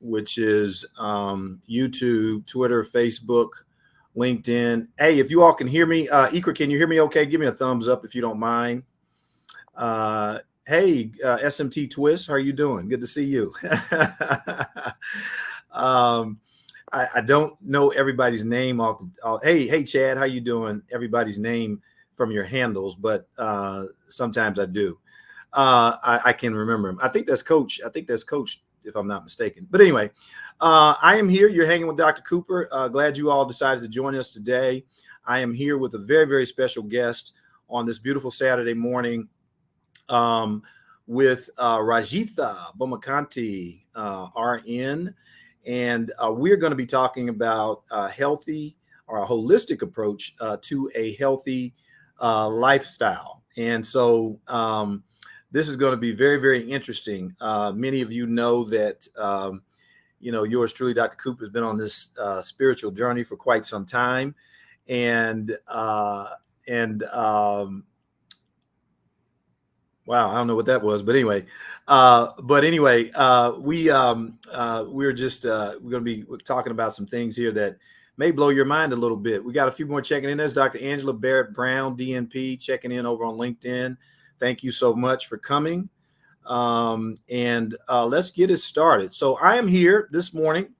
which is YouTube, Twitter, Facebook, LinkedIn. Hey, if you all can hear me, Ikra, can you hear me okay? Give me a thumbs up if you don't mind. Hey, SMT Twist, how are you doing? Good to see you. um, I don't know everybody's name hey, Chad, how you doing? Everybody's name from your handles, but sometimes I do. I can remember him. I think that's Coach. If I'm not mistaken. But anyway, I am here. You're hanging with Dr. Cooper. Glad you all decided to join us today. I am here with a very, very special guest on this beautiful Saturday morning with Rajitha Bomakanti, RN. And we're going to be talking about healthy or a holistic approach to a healthy lifestyle. And so this is going to be very, very interesting. Many of you know that, yours truly, Dr. Cooper, has been on this spiritual journey for quite some time. And wow, I don't know what that was, but anyway, we're going to be talking about some things here that may blow your mind a little bit. We got a few more checking in. There's Dr. Angela Barrett Brown, DNP, checking in over on LinkedIn. Thank you so much for coming. Let's get it started. So I am here this morning.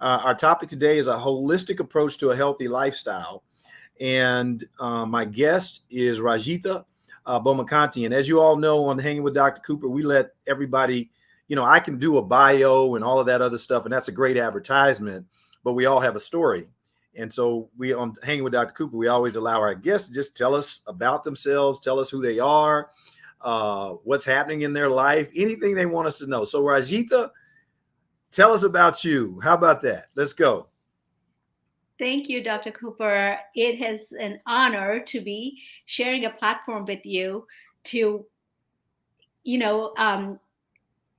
Our topic today is a holistic approach to a healthy lifestyle. And my guest is Rajitha Bomakanti. And as you all know, on Hanging with Dr. Cooper, we let everybody, I can do a bio and all of that other stuff, and that's a great advertisement, but we all have a story. And so we on Hanging with Dr. Cooper, we always allow our guests to just tell us about themselves, tell us who they are, what's happening in their life, anything they want us to know. So Rajitha, tell us about you. How about that? Let's go. Thank you, Dr. Cooper. It is an honor to be sharing a platform with you to, you know, um,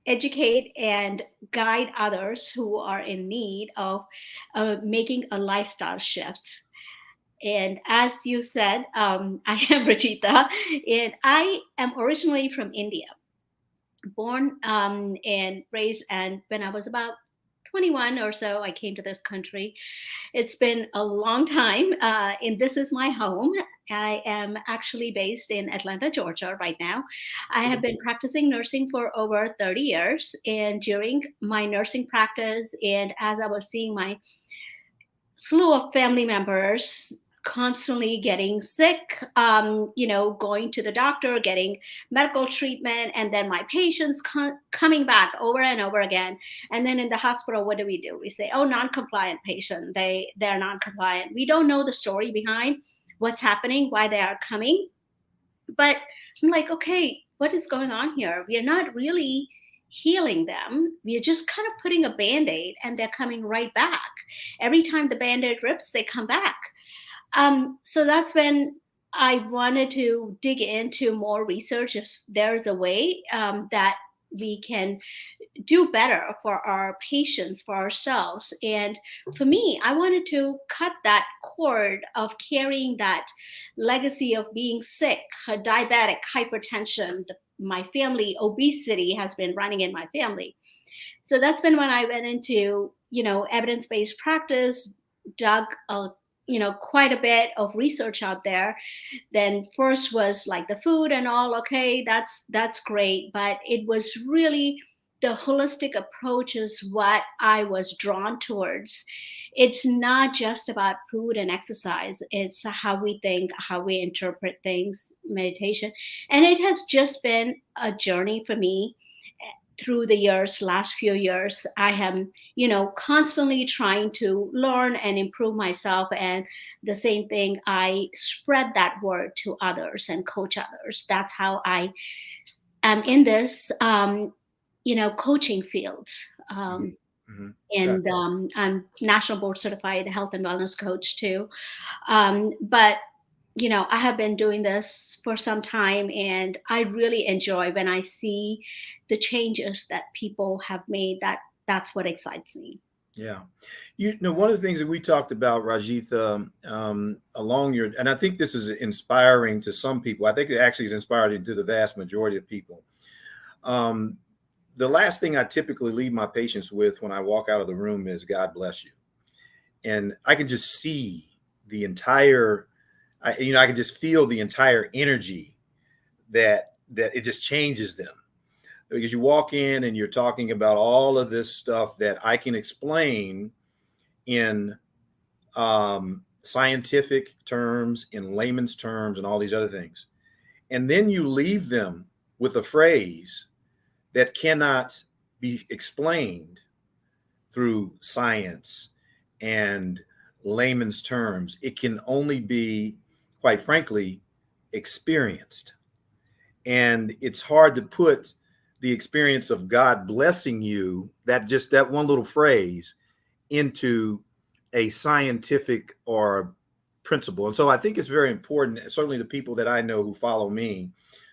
educate and guide others who are in need of making a lifestyle shift. And as you said, I am Rajitha, and I am originally from India, born and raised. And when I was about 21 or so, I came to this country. It's been a long time, and this is my home. I am actually based in Atlanta, Georgia, right now. I have been practicing nursing for over 30 years, and during my nursing practice, and as I was seeing my slew of family members constantly getting sick, going to the doctor, getting medical treatment, and then my patients coming back over and over again. And then in the hospital, what do? We say, oh, non-compliant patient, they're non-compliant. We don't know the story behind what's happening, why they are coming. But I'm like, okay, what is going on here? We are not really healing them. We are just kind of putting a band-aid and they're coming right back. Every time the band-aid rips, they come back. So that's when I wanted to dig into more research if there's a way that we can do better for our patients, for ourselves. And for me, I wanted to cut that cord of carrying that legacy of being sick, diabetic, hypertension. My family, obesity has been running in my family. So that's been when I went into, evidence-based practice, dug quite a bit of research out there. Then first was like the food and all, okay, that's great, but it was really the holistic approach is what I was drawn towards. It's not just about food and exercise, it's how we think, how we interpret things, meditation. And it has just been a journey for me through the years, last few years. I am, constantly trying to learn and improve myself. And the same thing, I spread that word to others and coach others. That's how I am in this, coaching field. Mm-hmm. And I'm national board certified health and wellness coach too. But I have been doing this for some time, and I really enjoy when I see the changes that people have made. That's what excites me. Yeah. One of the things that we talked about, Rajitha, and I think this is inspiring to some people. I think it actually is inspiring to the vast majority of people. the last thing I typically leave my patients with when I walk out of the room is God bless you. And I can just see the entire, I can just feel the entire energy that it just changes them, because you walk in and you're talking about all of this stuff that I can explain in scientific terms, in layman's terms, and all these other things. And then you leave them with a phrase that cannot be explained through science and layman's terms. It can only be, quite frankly, experienced. And it's hard to put the experience of God blessing you, that one little phrase, into a scientific or principle. And so I think it's very important, certainly the people that I know who follow me,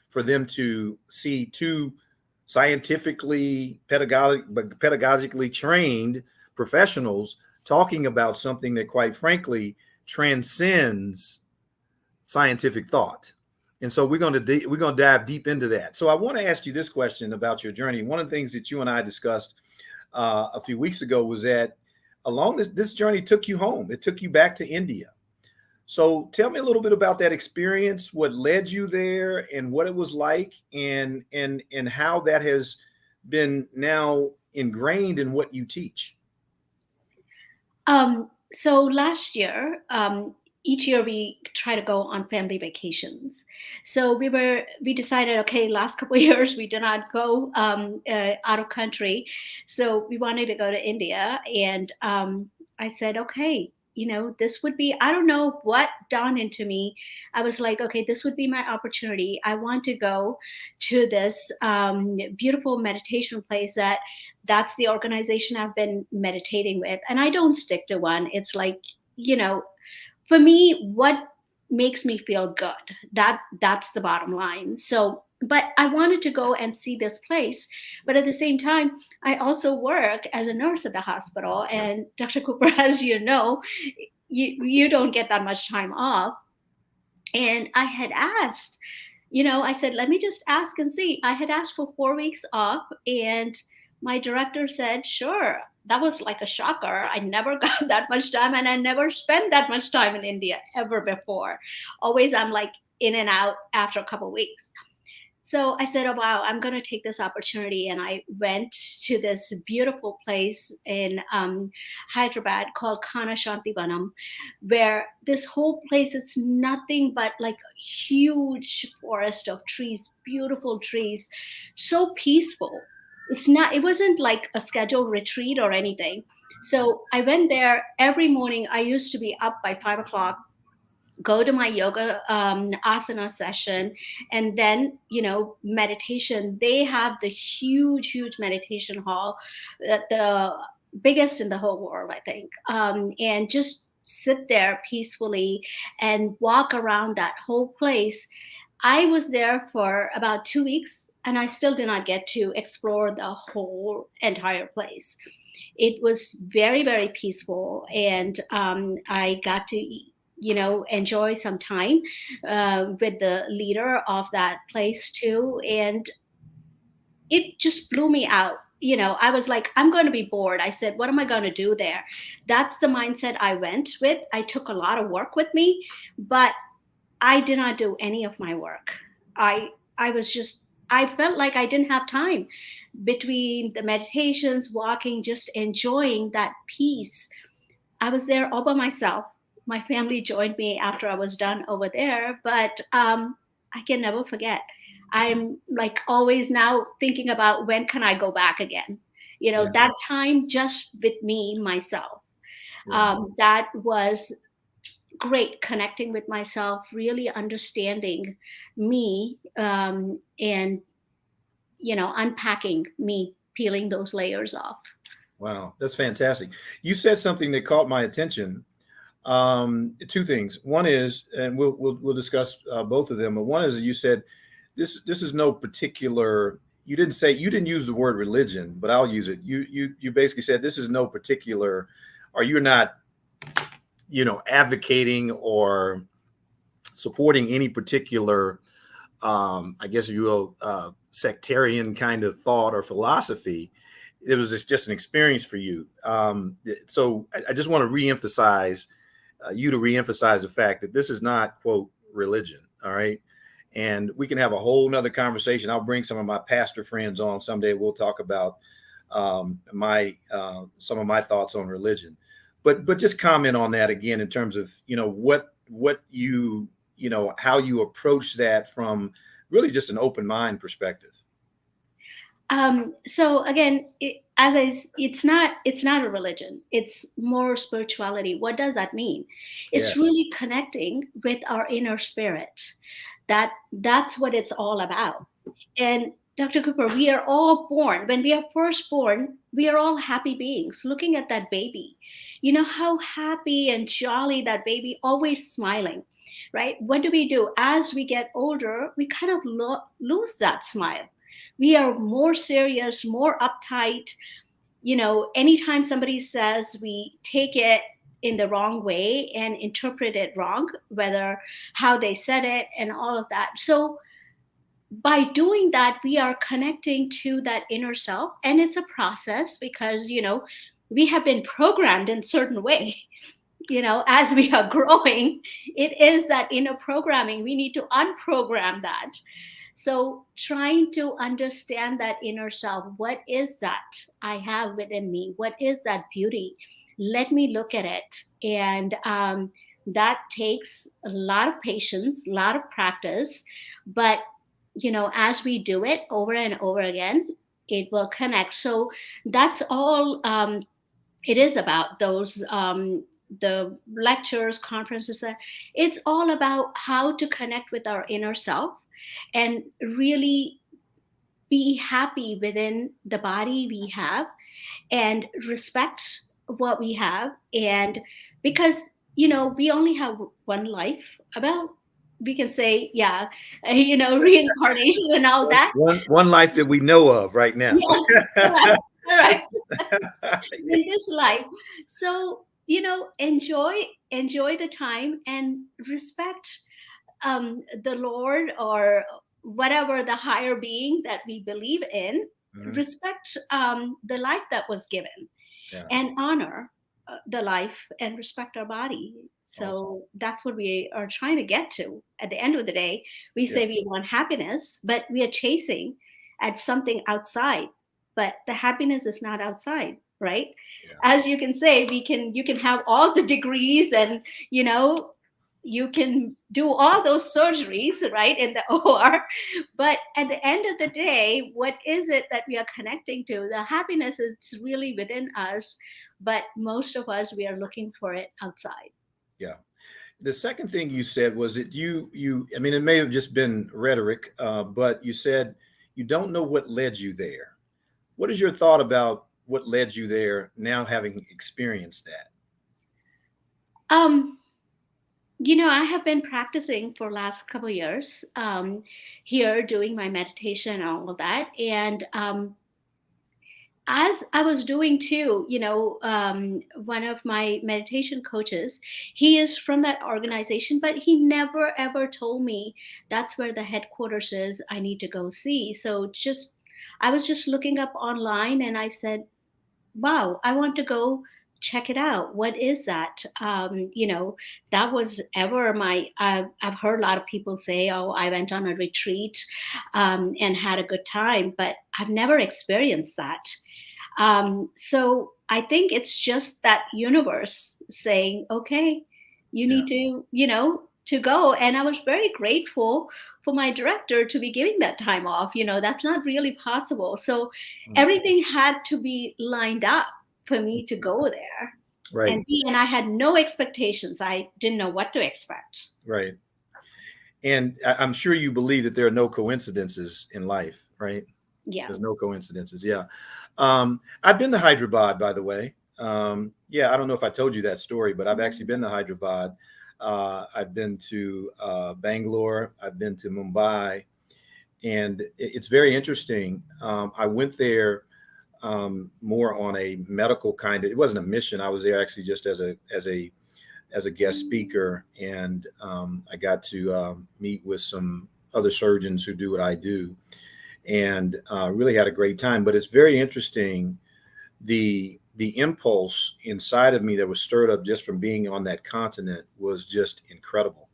for them to see two scientifically, pedagogically trained professionals talking about something that, quite frankly, transcends scientific thought. And so we're going to dive deep into that. So I want to ask you this question about your journey. One of the things that you and I discussed a few weeks ago was that along this journey took you home. It took you back to India. So tell me a little bit about that experience, what led you there, and what it was like, and how that has been now ingrained in what you teach. So last year, each year we try to go on family vacations. So we decided, okay, last couple of years we did not go out of country, so we wanted to go to India, and I said, okay. This would be, I don't know what dawned into me. I was like, okay, this would be my opportunity. I want to go to this beautiful meditation place that's the organization I've been meditating with. And I don't stick to one. It's like, you know, for me, what makes me feel good, that's the bottom line. So, but I wanted to go and see this place. But at the same time, I also work as a nurse at the hospital. And Dr. Cooper, as you know, you don't get that much time off. And I had asked, I said, let me just ask and see. I had asked for 4 weeks off, and my director said, sure. That was like a shocker. I never got that much time, and I never spent that much time in India ever before. Always I'm like in and out after a couple of weeks. So I said, oh, wow, I'm going to take this opportunity. And I went to this beautiful place in Hyderabad called Kana Shantivanam, where this whole place is nothing but like a huge forest of trees, beautiful trees, so peaceful. It wasn't like a scheduled retreat or anything. So I went there every morning. I used to be up by 5 o'clock, go to my yoga asana session, and then meditation. They have the huge meditation hall, the biggest in the whole world, I think, and just sit there peacefully and walk around that whole place. I was there for about 2 weeks, and I still did not get to explore the whole entire place. It was very, very peaceful, and I got to enjoy some time with the leader of that place too. And it just blew me out. I was like, I'm going to be bored. I said, what am I going to do there? That's the mindset I went with. I took a lot of work with me, but I did not do any of my work. I was just, I felt like I didn't have time between the meditations, walking, just enjoying that peace. I was there all by myself. My family joined me after I was done over there, but I can never forget. I'm like always now thinking about when can I go back again? Yeah, That time just with me, myself. yeah. That was great, connecting with myself, really understanding me, and, unpacking me, peeling those layers off. Wow, that's fantastic. You said something that caught my attention. Two things. One is, and we'll discuss both of them. But one is that you said this is no particular. You didn't use the word religion, but I'll use it. You basically said this is no particular, or you're not advocating or supporting any particular I guess if you will, sectarian kind of thought or philosophy. It was just an experience for you. So I just want to reemphasize you to reemphasize the fact that this is not, quote, religion. All right. And we can have a whole nother conversation. I'll bring some of my pastor friends on someday. We'll talk about my some of my thoughts on religion. But just comment on that again in terms of, what how you approach that from really just an open mind perspective. So again, it's not a religion. It's more spirituality. What does that mean? Yeah. It's really connecting with our inner spirit. That's what it's all about. And Dr. Cooper, we are all born. When we are first born, we are all happy beings. Looking at that baby, you know how happy and jolly that baby, always smiling, right? What do we do as we get older? We kind of lose that smile. We are more serious, more uptight. Anytime somebody says, we take it in the wrong way and interpret it wrong, whether how they said it and all of that. So by doing that, we are connecting to that inner self. And it's a process because, we have been programmed in certain way. As we are growing, it is that inner programming. We need to unprogram that. So, trying to understand that inner self, what is that I have within me? What is that beauty? Let me look at it. And that takes a lot of patience, a lot of practice. But, as we do it over and over again, it will connect. So, that's all it is about those. The lectures, conferences, it's all about how to connect with our inner self and really be happy within the body we have and respect what we have. And because, we only have one life. About, we can say, yeah, reincarnation and all that. One life that we know of right now. Yeah, correct, correct. In this life. So, enjoy the time and respect the Lord or whatever the higher being that we believe in. Mhm. Respect the life that was given Yeah. and honor the life and respect our body. Awesome. So that's what we are trying to get to. At the end of the day, we Yeah. say we want happiness, but we are chasing at something outside. But the happiness is not outside, right? Yeah. As you can say, you can have all the degrees and you know you can do all those surgeries, right, in the OR. But at the end of the day, what is it that we are connecting to? The happiness is really within us, but most of us, we are looking for it outside. Yeah. The second thing you said was that I mean, it may have just been rhetoric, but you said you don't know what led you there. What is your thought about what led you there now having experienced that? Um, I have been practicing for last couple years here, doing my meditation and all of that. And as I was doing too, one of my meditation coaches, he is from that organization, but he never ever told me that's where the headquarters is. I need to go see. So I was just looking up online and I said, wow, I want to go check it out. What is that? That was ever I've heard a lot of people say, oh, I went on a retreat and had a good time, but I've never experienced that. So I think it's just that universe saying, okay, you Yeah. need to, to go. And I was very grateful for my director to be giving that time off. That's not really possible. So Mm. everything had to be lined up for me to go there. Right. And I had no expectations. I didn't know what to expect. Right. And I'm sure you believe that there are no coincidences in life, right? Yeah. There's no coincidences. Yeah. I've been to Hyderabad, by the way. Yeah, I don't know if I told you that story, but I've actually been to Hyderabad. I've been to Bangalore. I've been to Mumbai, and it's very interesting. I went there more on a medical kind of. It wasn't a mission. I was there actually just as a guest speaker, and I got to meet with some other surgeons who do what I do, and really had a great time. But it's very interesting, the impulse inside of me that was stirred up just from being on that continent was just incredible,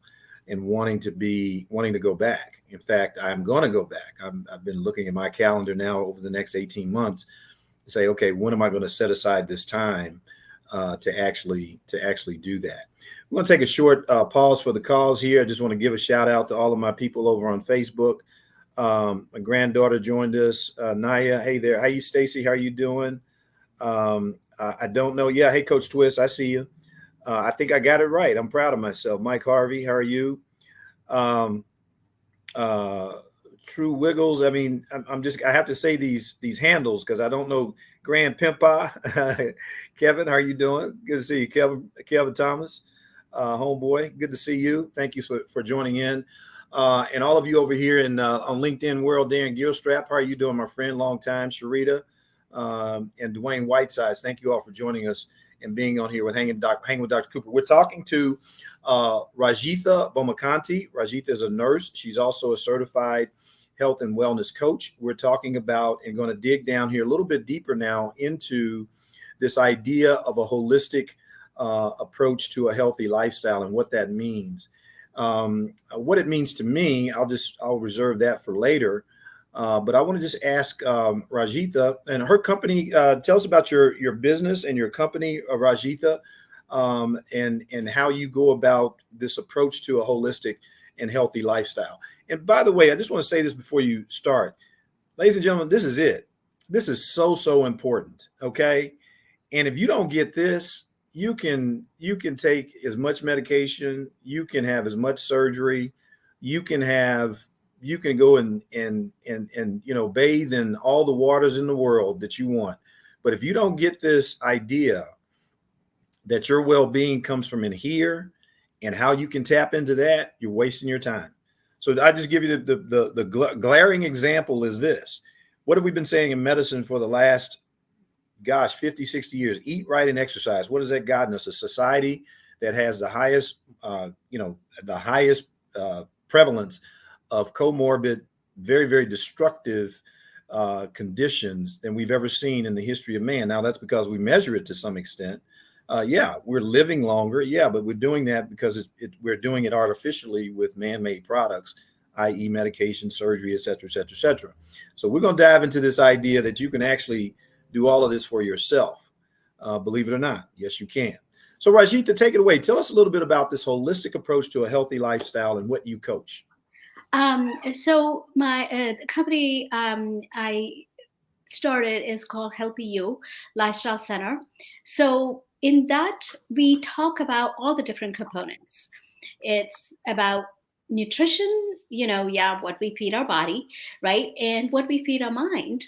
and wanting to go back. In fact, I'm going to go back. I've been looking at my calendar now over the next 18 months to say, okay, when am I going to set aside this time to actually do that? We're going to take a short pause for the calls here. I just want to give a shout out to all of my people over on Facebook. My granddaughter joined us, Naya. Hey there. How you, Stacy? How are you doing? I don't know. Yeah. Hey, Coach Twist. I see you. I think I got it right. I'm proud of myself. Mike Harvey. How are you? Um, uh, True Wiggles. I mean, I have to say these handles because I don't know. Grand Pimpa. Kevin, how are you doing? Good to see you, Kevin Thomas, homeboy. Good to see you. Thank you for joining in. And all of you over here in on LinkedIn World, Darren Gilstrap, how are you doing, my friend? Long time, Sharita, and Dwayne Whitesides. Thank you all for joining us and being on here with hanging with Dr. Cooper. We're talking to Rajitha Bomakanti. Rajitha is a nurse. She's also a certified health and wellness coach. We're talking about and going to dig down here a little bit deeper now into this idea of a holistic approach to a healthy lifestyle and what that means. What it means to me, I'll reserve that for later. But I want to just ask Rajitha and her company. Tell us about your business and your company, Rajitha, and how you go about this approach to a holistic and healthy lifestyle. And by the way, I just want to say this before you start, ladies and gentlemen. This is it. This is so important. Okay, and if you don't get this, you can take as much medication, you can have as much surgery, you can go and bathe in all the waters in the world that you want. But if you don't get this idea that your well-being comes from in here and how you can tap into that, you're wasting your time. So I just give you the glaring example is this. What have we been saying in medicine for the last 50, 60 years? Eat right and exercise. What has that gotten us? A society that has the highest, prevalence of comorbid, very, very destructive conditions than we've ever seen in the history of man. Now, that's because we measure it to some extent. Yeah, we're living longer. Yeah, but we're doing that because we're doing it artificially with man-made products, i.e. medication, surgery, et cetera, et cetera, et cetera. So we're going to dive into this idea that you can actually do all of this for yourself. Believe it or not. Yes, you can. So Rajitha, take it away. Tell us a little bit about this holistic approach to a healthy lifestyle and what you coach. So my company I started is called Healthy You Lifestyle Center. So in that we talk about all the different components. It's about nutrition, what we feed our body, right, and what we feed our mind.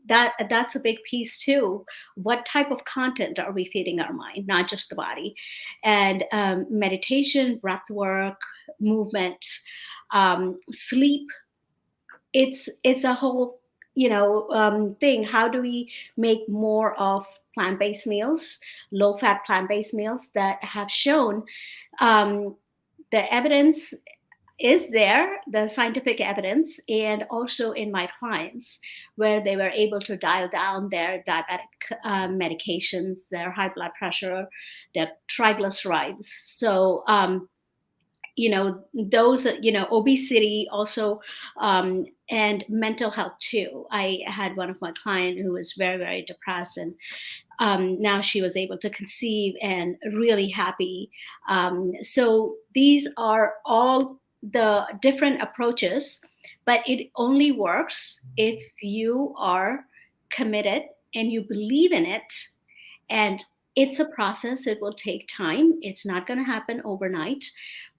That's a big piece too. What type of content are we feeding our mind, not just the body? And meditation, breath work, movement, sleep. It's a whole thing. How do we make more of plant-based meals, low fat plant-based meals that have shown um, the evidence is there, the scientific evidence, and also in my clients where they were able to dial down their diabetic medications, their high blood pressure, their triglycerides. So those, obesity also, and mental health too. I had one of my clients who was very, very depressed, and now she was able to conceive and really happy. So these are all the different approaches, but it only works if you are committed and you believe in it. And it's a process. It will take time. It's not going to happen overnight,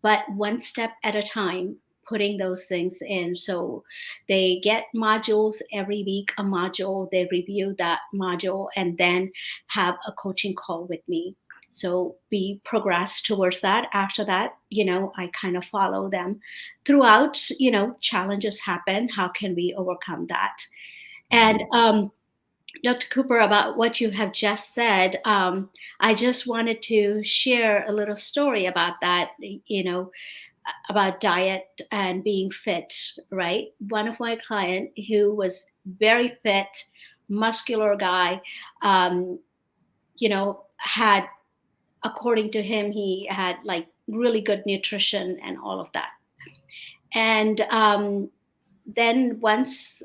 but one step at a time, putting those things in. So they get modules every week, a module, they review that module and then have a coaching call with me. So we progress towards that. After that, I kind of follow them throughout. Challenges happen. How can we overcome that? And Dr. Cooper, about what you have just said, I just wanted to share a little story about that. about diet and being fit, right? One of my client who was very fit, muscular guy, um, had, according to him, he had like really good nutrition and all of that. And then once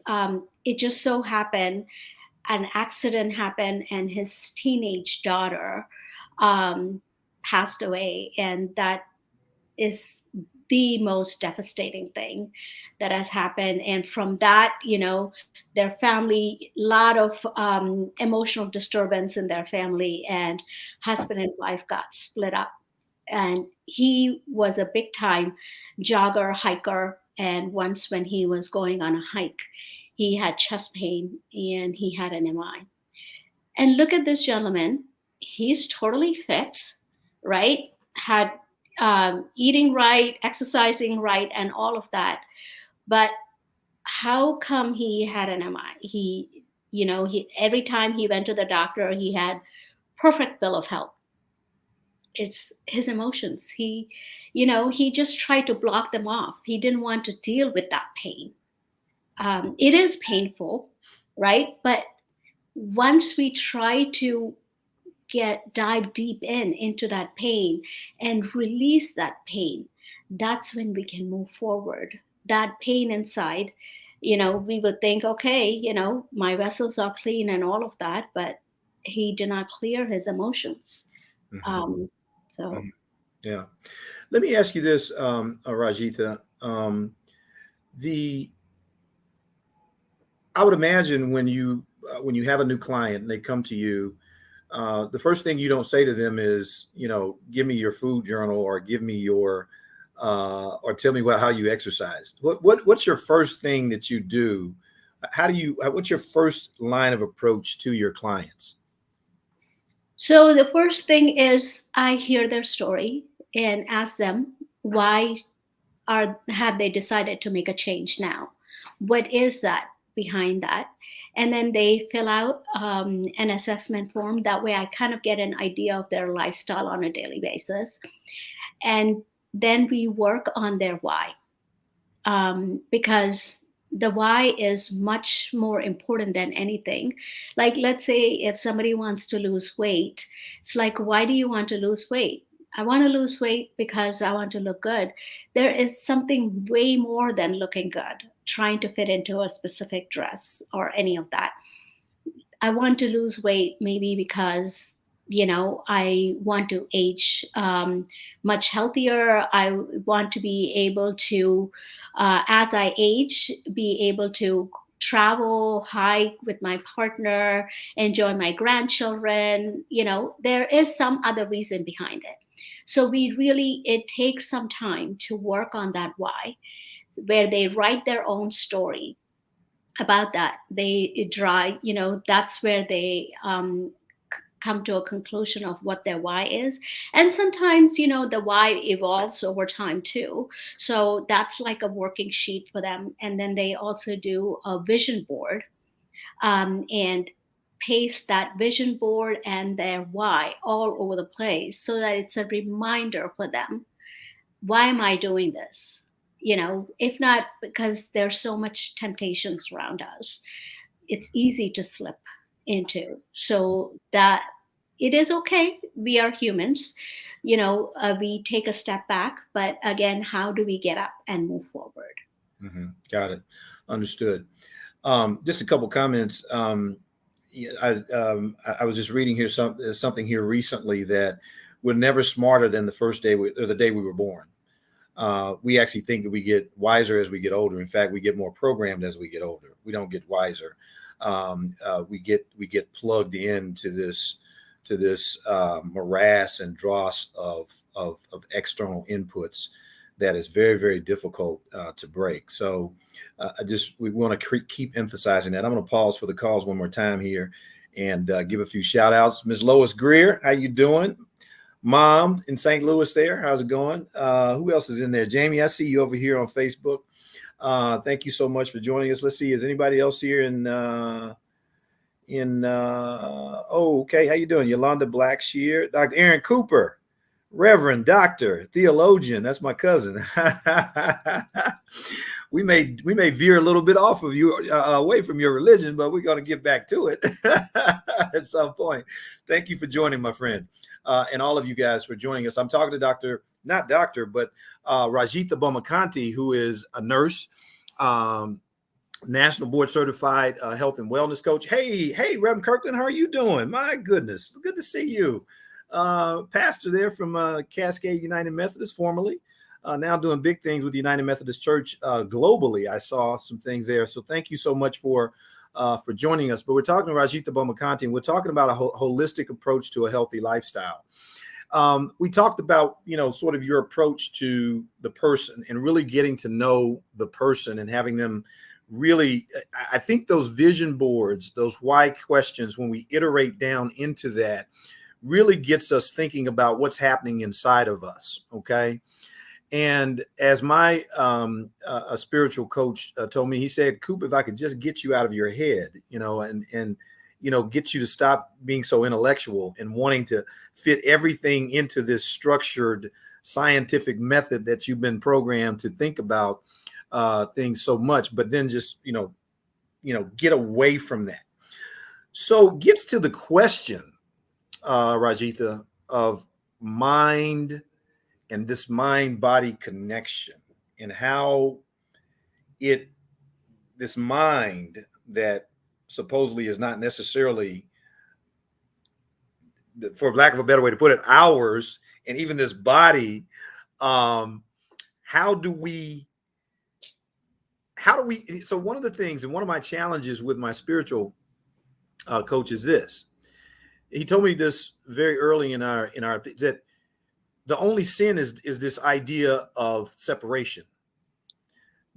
it just so happened, an accident happened, and his teenage daughter um, passed away, and that is the most devastating thing that has happened. And from that, their family, a lot of emotional disturbance in their family, and husband and wife got split up. And he was a big time jogger, hiker. And once when he was going on a hike, he had chest pain and he had an MI. And look at this gentleman. He's totally fit, right? Had eating right, exercising right, and all of that. But how come he had an MI? He every time he went to the doctor, he had perfect bill of health. It's his emotions. He just tried to block them off. He didn't want to deal with that pain. It is painful, right? But once we try to dive deep into that pain and release that pain, that's when we can move forward. That pain inside, we would think, okay, my vessels are clean and all of that, but he did not clear his emotions. Hmm. um, so Hmm. Yeah. Let me ask you this, Rajitha. The I would imagine when you have a new client and they come to you, the first thing you don't say to them is, give me your food journal or give me your or tell me how you exercise. What's your first thing that you do? What's your first line of approach to your clients? so the first thing is I hear their story and ask them why have they decided to make a change now. What is that behind that? And then they fill out an assessment form. That way I kind of get an idea of their lifestyle on a daily basis. And then we work on their why, because the why is much more important than anything. Like, let's say if somebody wants to lose weight, it's like, why do you want to lose weight? I want to lose weight because I want to look good. There is something way more than looking good, trying to fit into a specific dress or any of that. I want to lose weight maybe because I want to age much healthier. I want to be able to, as I age, be able to travel, hike with my partner, enjoy my grandchildren. There is some other reason behind it. So it takes some time to work on that why, where they write their own story about that. They dry, that's where they come to a conclusion of what their why is. And sometimes, the why evolves over time too. So that's like a working sheet for them. And then they also do a vision board, and paste that vision board and their why all over the place so that it's a reminder for them. Why am I doing this? If not because there's so much temptations around us, it's easy to slip into. So that it is okay. We are humans. We take a step back, but again, how do we get up and move forward? Hmm. Got it. Understood. Just a couple comments. Yeah, I was just reading here something here recently that we're never smarter than the first day or the day we were born. We actually think that we get wiser as we get older. In fact, we get more programmed as we get older. We don't get wiser. We get plugged into this morass and dross of external inputs that is very, very difficult to break. So we want to keep emphasizing that. I'm going to pause for the calls one more time here and give a few shout outs. Ms. Lois Greer, how you doing? Mom in St. Louis there. How's it going? Who else is in there? Jamie, I see you over here on Facebook. Thank you so much for joining us. Let's see. Is anybody else here oh, okay. How you doing? Yolanda Blackshear, Dr. Aaron Cooper. Reverend, doctor, theologian. That's my cousin. We may veer a little bit off of you, away from your religion, but we're going to get back to it at some point. Thank you for joining, my friend, and all of you guys for joining us. I'm talking to not doctor, but Rajitha Bomakanti, who is a nurse, national board certified health and wellness coach. Hey, Reverend Kirkland, how are you doing? My goodness, good to see you. Pastor there from Cascade United Methodist, formerly. Now doing big things with the United Methodist Church globally. I saw some things there. So thank you so much for joining us. But we're talking to Rajitha Bomakanti, and we're talking about a holistic approach to a healthy lifestyle. We talked about, sort of your approach to the person and really getting to know the person and having them really, I think those vision boards, those why questions, when we iterate down into that, really gets us thinking about what's happening inside of us. Okay. And as my a spiritual coach told me, he said, Coop, if I could just get you out of your head, and get you to stop being so intellectual and wanting to fit everything into this structured scientific method that you've been programmed to think about things so much, but then just, get away from that. So gets to the question, Rajitha, of mind and this mind-body connection, and how this mind that supposedly is not necessarily, for lack of a better way to put it, ours, and even this body, how do we, so one of the things, and one of my challenges with my spiritual coach is this. He told me this very early in our that the only sin is this idea of separation.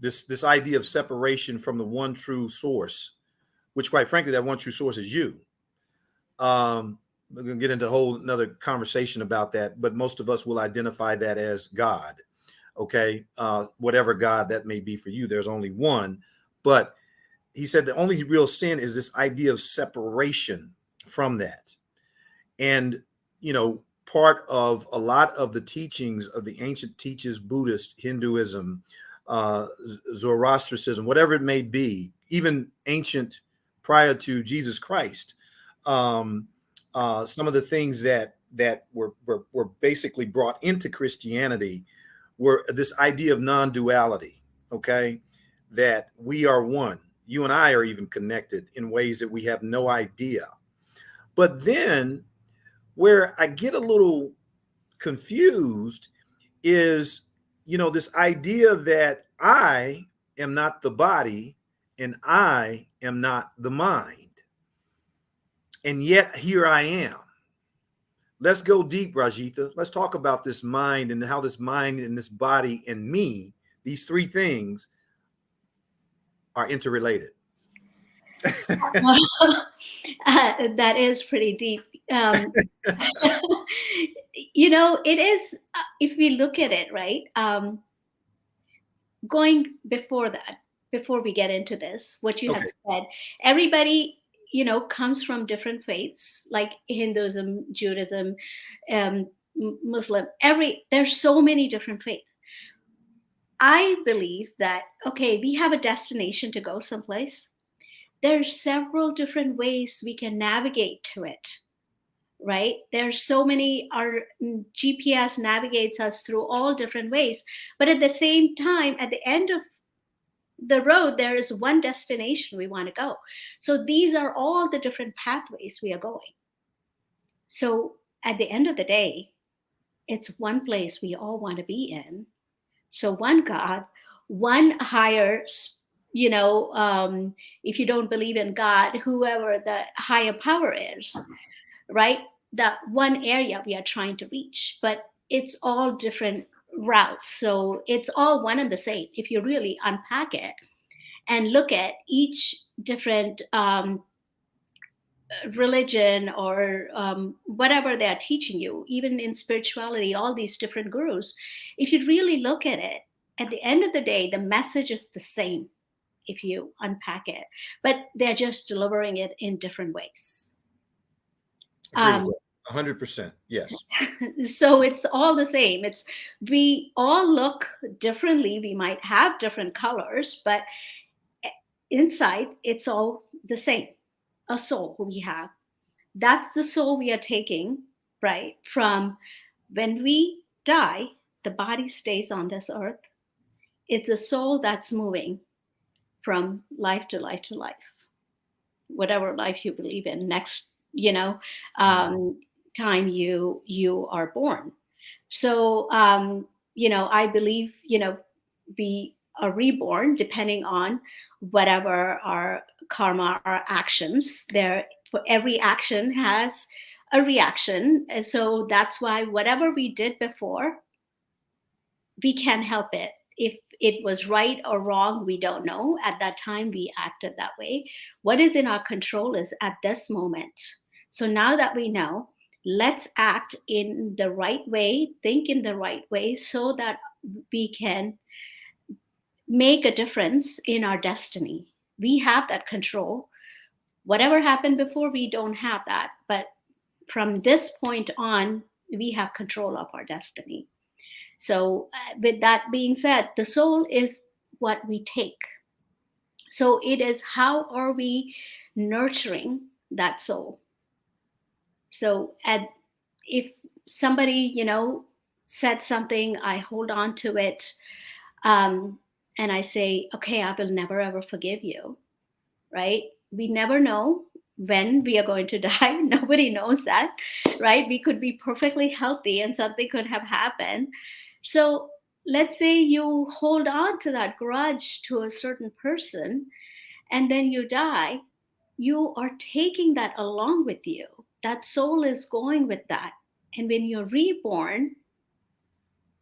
This idea of separation from the one true source, which, quite frankly, that one true source is you. We're going to get into a whole another conversation about that, but most of us will identify that as God. Okay, whatever God that may be for you, there's only one. But he said the only real sin is this idea of separation from that. And, part of a lot of the teachings of the ancient teachers, Buddhist, Hinduism, Zoroastrianism, whatever it may be, even ancient prior to Jesus Christ, some of the things that were basically brought into Christianity were this idea of non-duality. Okay, that we are one. You and I are even connected in ways that we have no idea. But then, where I get a little confused is, this idea that I am not the body and I am not the mind. And yet here I am. Let's go deep, Rajitha. Let's talk about this mind and how this mind and this body and me, these three things, are interrelated. That is pretty deep. It is, if we look at it, right? Going before that, before we get into this, what you have said, everybody, comes from different faiths, like Hinduism, Judaism, Muslim, there's so many different faiths. I believe that, okay, we have a destination to go someplace. There's several different ways we can navigate to it, right? There's so many, our GPS navigates us through all different ways. But at the same time, at the end of the road, there is one destination we want to go. So these are all the different pathways we are going. So at the end of the day, it's one place we all want to be in. So one God, one higher, if you don't believe in God, whoever the higher power is, right? That one area we are trying to reach, but it's all different routes. So it's all one and the same if you really unpack it and look at each different religion or whatever they are teaching you, even in spirituality, all these different gurus. If you really look at it, at the end of the day, the message is the same if you unpack it, but they're just delivering it in different ways. 100%. Yes. So it's all the same. It's we all look differently. We might have different colors, but inside it's all the same. A soul we have. That's the soul we are taking, right? From when we die, the body stays on this earth. It's the soul that's moving from life to life to life, whatever life you believe in. Next, Mhm. um, time you are born. So, I believe, we are reborn depending on whatever our karma, our actions. There, for every action has a reaction. And so that's why whatever we did before, we can't help it. If it was right or wrong, we don't know. At that time, we acted that way. What is in our control is at this moment. So now that we know, let's act in the right way, think in the right way, so that we can make a difference in our destiny. We have that control. Whatever happened before, we don't have that. But from this point on, we have control of our destiny. So, with that being said, the soul is what we take. So, it is how are we nurturing that soul? So, if somebody, said something, I hold on to it, um, and I say, okay, I will never ever forgive you, right? We never know when we are going to die. Nobody knows that, right? We could be perfectly healthy and something could have happened. So let's say you hold on to that grudge to a certain person and then you die, you are taking that along with you. That soul is going with that. And when you're reborn,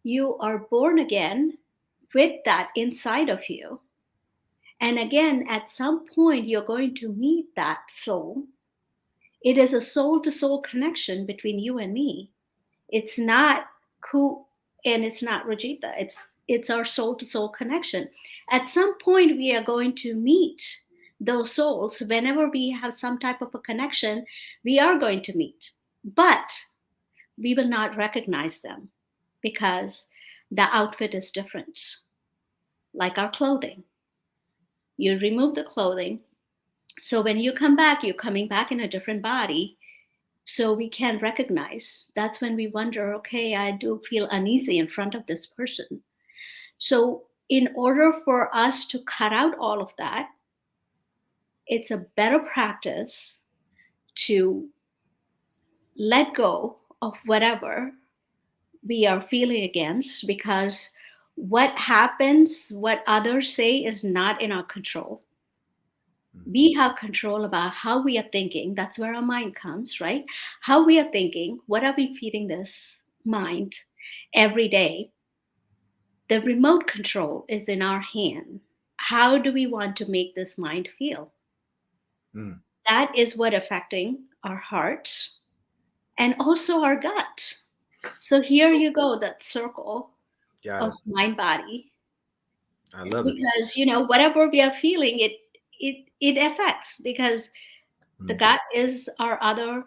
you are born again with that inside of you. And again, at some point, you're going to meet that soul. It is a soul to soul connection between you and me. It's not Ku and it's not Rajitha. It's our soul to soul connection. At some point, we are going to meet those souls. Whenever we have some type of a connection, we are going to meet. But we will not recognize them because the outfit is different, like our clothing. You remove the clothing. So when you come back, you're coming back in a different body. So we can recognize. That's when we wonder, okay, I do feel uneasy in front of this person. So in order for us to cut out all of that, it's a better practice to let go of whatever we are feeling against, because what happens, what others say is not in our control. Mhm. We have control about how we are thinking. That's where our mind comes, right? How we are thinking, what are we feeding this mind every day? The remote control is in our hand. How do we want to make this mind feel? Mm. That is what affecting our hearts and also our gut. So here you go, that circle Got of it. mind body, I love it. because whatever we are feeling, it affects, because the Mm. gut is our other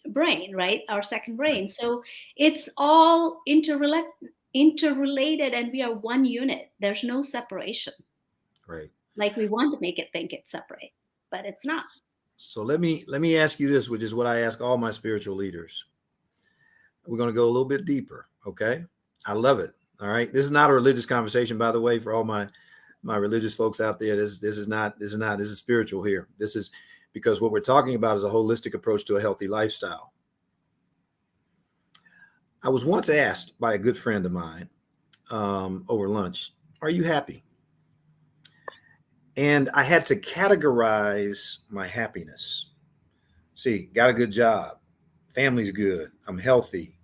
brain, right? Our second Right. brain. So it's all interrelated, and we are one unit. There's no separation. Right. Like we want to make it think it's separate, but it's not. So let me ask you this, which is what I ask all my spiritual leaders. We're going to go a little bit deeper. Okay. I love it. All right. This is not a religious conversation, by the way, for all my religious folks out there. This is spiritual here. This is because what we're talking about is a holistic approach to a healthy lifestyle. I was once asked by a good friend of mine over lunch, "Are you happy?" And I had to categorize my happiness. See, got a good job, family's good, I'm healthy,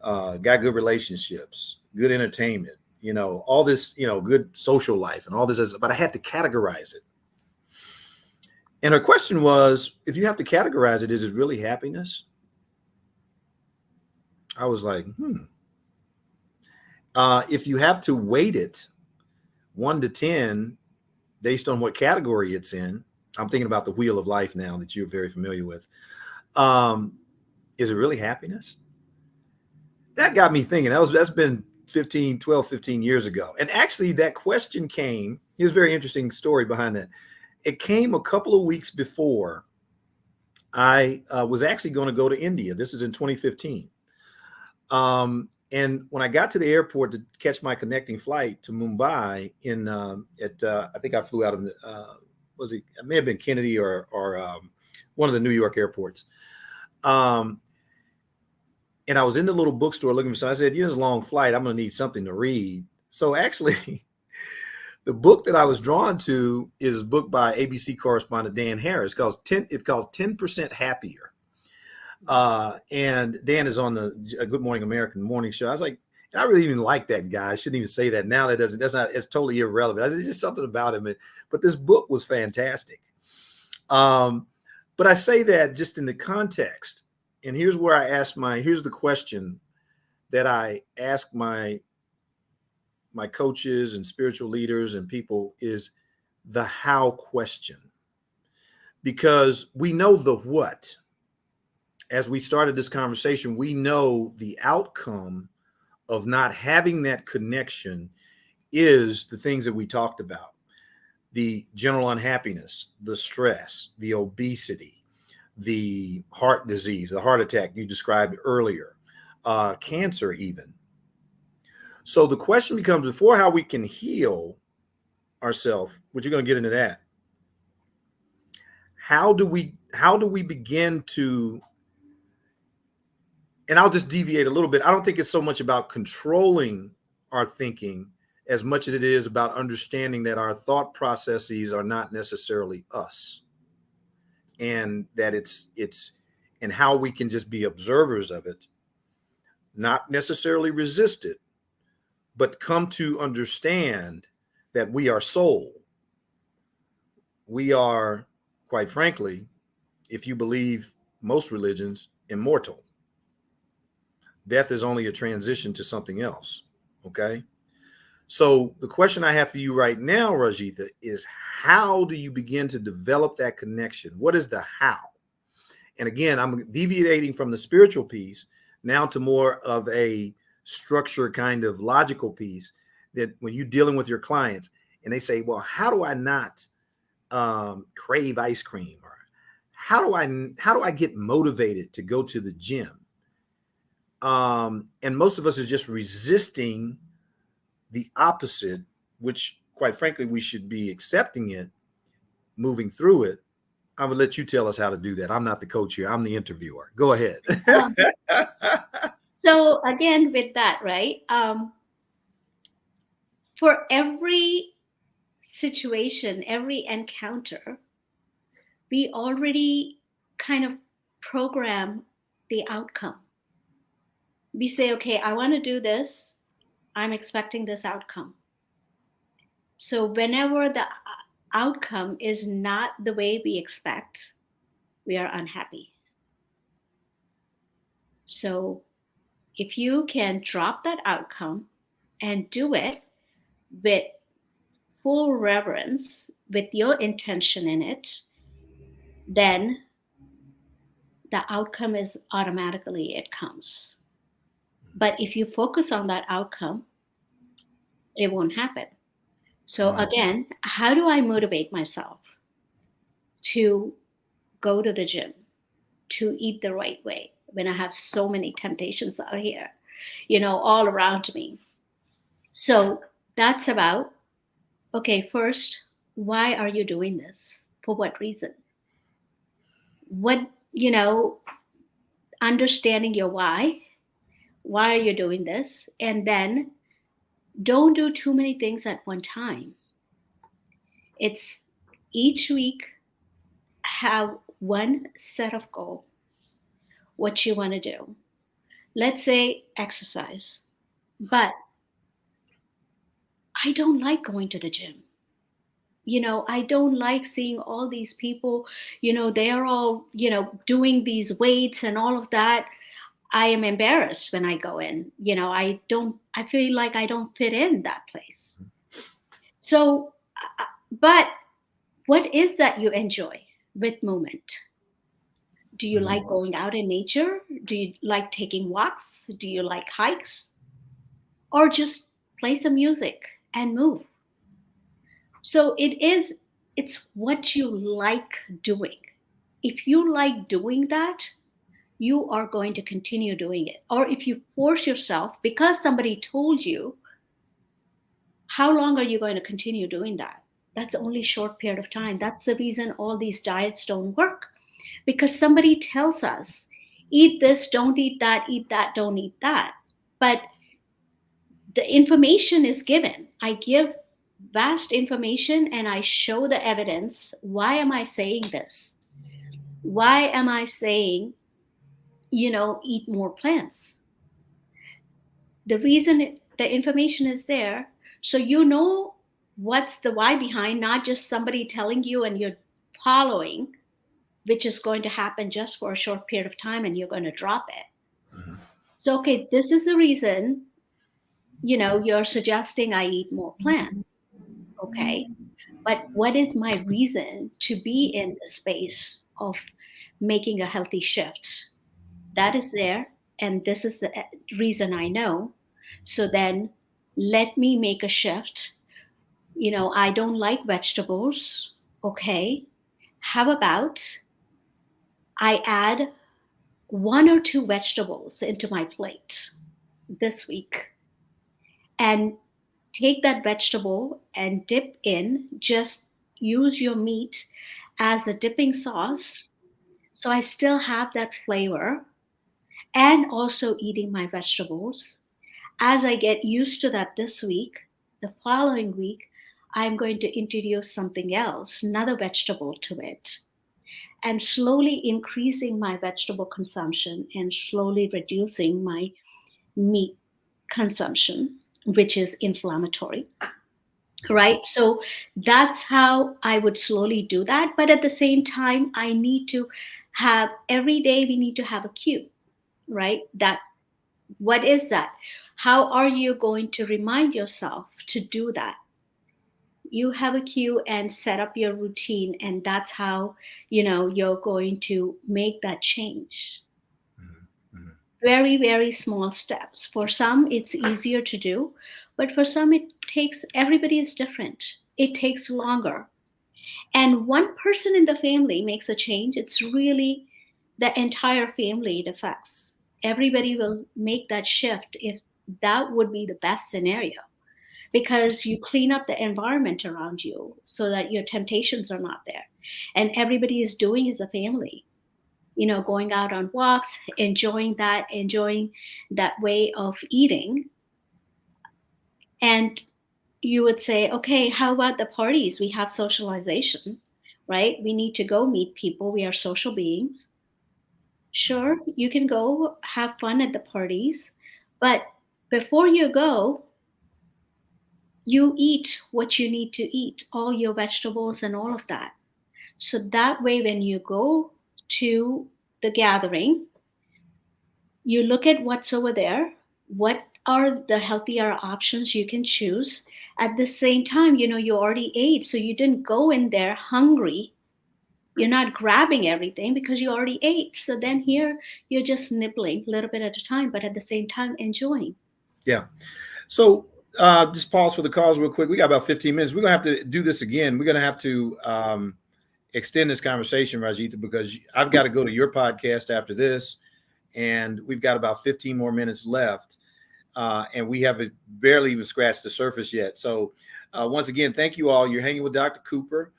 got good relationships, good entertainment, all this, good social life and all this, but I had to categorize it. And her question was, if you have to categorize it, is it really happiness? I was like, if you have to weight it 1 to 10 based on what category it's in, I'm thinking about the wheel of life now that you're very familiar with. Um, Is it really happiness? That got me thinking. That's been 15 years ago. And actually that question came, here's a very interesting story behind that. It came a couple of weeks before I was actually going to go to India. This is in 2015. And when I got to the airport to catch my connecting flight to Mumbai, I think I flew out of it may have been Kennedy or one of the New York airports. Um, and I was in the little bookstore looking for something. I said, "It's a long flight. I'm going to need something to read." So actually, the book that I was drawn to is a book by ABC correspondent Dan Harris. It's called 10% Happier. And Dan is on the Good Morning American morning show. I was like, I really even like that guy. I shouldn't even say that now. It's totally irrelevant. It's just something about him. But this book was fantastic. But I say that just in the context. And here's the question that I ask my coaches and spiritual leaders and people is the how question. Because we know the what. As we started this conversation, we know the outcome of not having that connection is the things that we talked about: the general unhappiness, the stress, the obesity, the heart disease, the heart attack you described earlier, cancer even. So the question becomes, before how we can heal ourselves, which you're going to get into that, how do we begin to, and I'll just deviate a little bit. I don't think it's so much about controlling our thinking as much as it is about understanding that our thought processes are not necessarily us, and that it's and how we can just be observers of it, not necessarily resist it, but come to understand that we are soul. We are, quite frankly, if you believe most religions, immortal. Death is only a transition to something else. Okay. So the question I have for you right now, Rajitha, is how do you begin to develop that connection? What is the how? And again, I'm deviating from the spiritual piece now to more of a structure kind of logical piece, that when you're dealing with your clients and they say, well, how do I not crave ice cream? Or how do I get motivated to go to the gym? And most of us are just resisting the opposite, which quite frankly, we should be accepting it, moving through it. I would let you tell us how to do that. I'm not the coach here. I'm the interviewer. Go ahead. Um, so again, with that, right? For every situation, every encounter, we already kind of program the outcome. We say, okay, I want to do this. I'm expecting this outcome. So whenever the outcome is not the way we expect, we are unhappy. So if you can drop that outcome and do it with full reverence, with your intention in it, then the outcome is automatically, it comes. But if you focus on that outcome, it won't happen. So again, how do I motivate myself to go to the gym, to eat the right way when I have so many temptations out here, all around me? So that's about, okay, first, why are you doing this? For what reason? What, understanding your why are you doing this? And then don't do too many things at one time. It's each week have one set of goal, what you want to do. Let's say exercise, but I don't like going to the gym. I don't like seeing all these people, they are all, doing these weights and all of that. I am embarrassed when I go in. I feel like I don't fit in that place. So, but what is that you enjoy with movement? Do you like going out in nature? Do you like taking walks? Do you like hikes? Or just play some music and move? So it's what you like doing. If you like doing that, you are going to continue doing it. Or if you force yourself because somebody told you, how long are you going to continue doing that? That's only a short period of time. That's the reason all these diets don't work. Because somebody tells us, eat this, don't eat that, don't eat that. But the information is given. I give vast information and I show the evidence. Why am I saying this? Why am I saying, eat more plants? The reason the information is there, so what's the why behind, not just somebody telling you and you're following, which is going to happen just for a short period of time and you're going to drop it. Mhm. So, okay, this is the reason, you're suggesting I eat more plants. Okay. But what is my reason to be in the space of making a healthy shift? That is there. And this is the reason I know. So then let me make a shift. I don't like vegetables. Okay. How about I add one or two vegetables into my plate this week and take that vegetable and dip in, just use your meat as a dipping sauce. So I still have that flavor and also eating my vegetables. As I get used to that this week, the following week, I'm going to introduce something else, another vegetable to it, and slowly increasing my vegetable consumption and slowly reducing my meat consumption, which is inflammatory. Right. So that's how I would slowly do that. But at the same time, I need to have every day, we need to have a cue, right? That what is that? How are you going to remind yourself to do that? You have a cue and set up your routine, and that's how you're going to make that change. Mhm. Mhm. Very, very small steps. For some, it's easier to do, but for some, everybody is different. It takes longer. And one person in the family makes a change, it's really the entire family it affects. Everybody will make that shift if that would be the best scenario because you clean up the environment around you so that your temptations are not there. And everybody is doing as a family, going out on walks, enjoying that way of eating. And you would say, okay, how about the parties? We have socialization, right? We need to go meet people. We are social beings. Sure, you can go have fun at the parties, but before you go, you eat what you need to eat, all your vegetables and all of that. So that way, when you go to the gathering, you look at what's over there, what are the healthier options you can choose. At the same time, you already ate, so you didn't go in there hungry. You're not grabbing everything because you already ate. So then here you're just nibbling a little bit at a time, but at the same time enjoying. Yeah. So just pause for the calls real quick. We got about 15 minutes. We're going to have to do this again. We're going to have to extend this conversation, Rajitha, because I've got to go to your podcast after this. And we've got about 15 more minutes left. And we haven't barely even scratched the surface yet. So once again, thank you all. You're hanging with Dr. Cooper.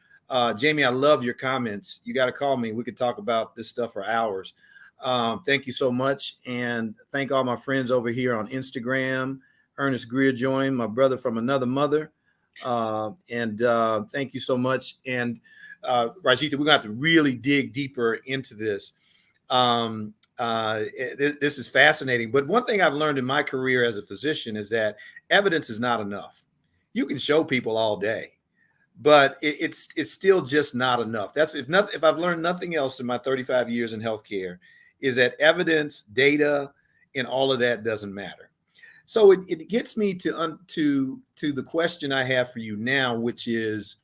Jamie, I love your comments. You got to call me. We could talk about this stuff for hours. Thank you so much. And thank all my friends over here on Instagram. Ernest Greer joined, my brother from another mother. And thank you so much. And Rajitha, we're going to have to really dig deeper into this. This is fascinating. But one thing I've learned in my career as a physician is that evidence is not enough. You can show people all day, but it's still just not enough. That's if I've learned nothing else in my 35 years in healthcare, is that evidence, data, and all of that doesn't matter. So it gets me to the question I have for you now, which is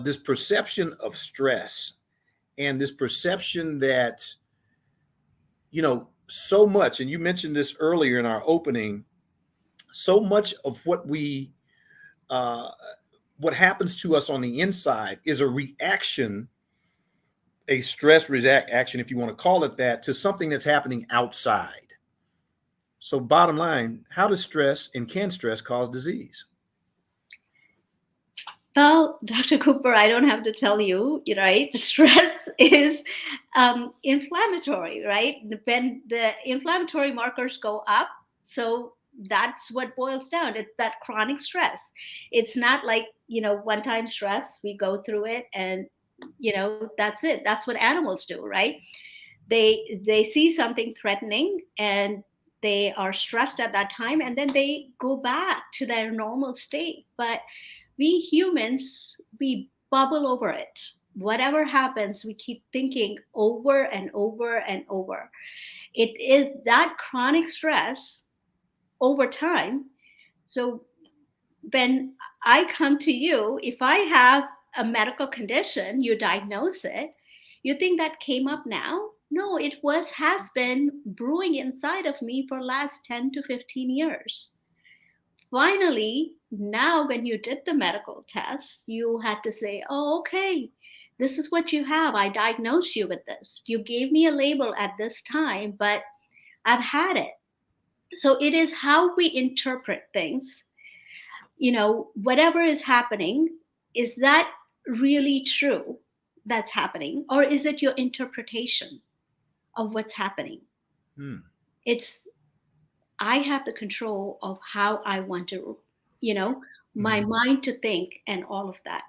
this perception of stress and this perception that so much, and you mentioned this earlier in our opening, so much of uh, what happens to us on the inside is a reaction, a stress reaction, if you want to call it that, to something that's happening outside. So, bottom line, how does stress and can stress cause disease? Well, Dr. Cooper, I don't have to tell you, right? Stress is inflammatory, right? When the inflammatory markers go up, so that's what boils down. It's that chronic stress. It's not like, one time stress, we go through it and, that's it. That's what animals do, right? They see something threatening and they are stressed at that time, and then they go back to their normal state. But we humans, we bubble over it. Whatever happens, we keep thinking over and over and over. It is that chronic stress over time. So when I come to you, if I have a medical condition, you diagnose it, you think that came up now? No, it has been brewing inside of me for last 10 to 15 years. Finally, now when you did the medical test, you had to say, oh, okay, this is what you have. I diagnosed you with this. You gave me a label at this time, but I've had it. So it is how we interpret things. Whatever is happening, is that really true that's happening? Or is it your interpretation of what's happening? Hmm. It's, I have the control of how I want to, my Mm-hmm. mind to think and all of that.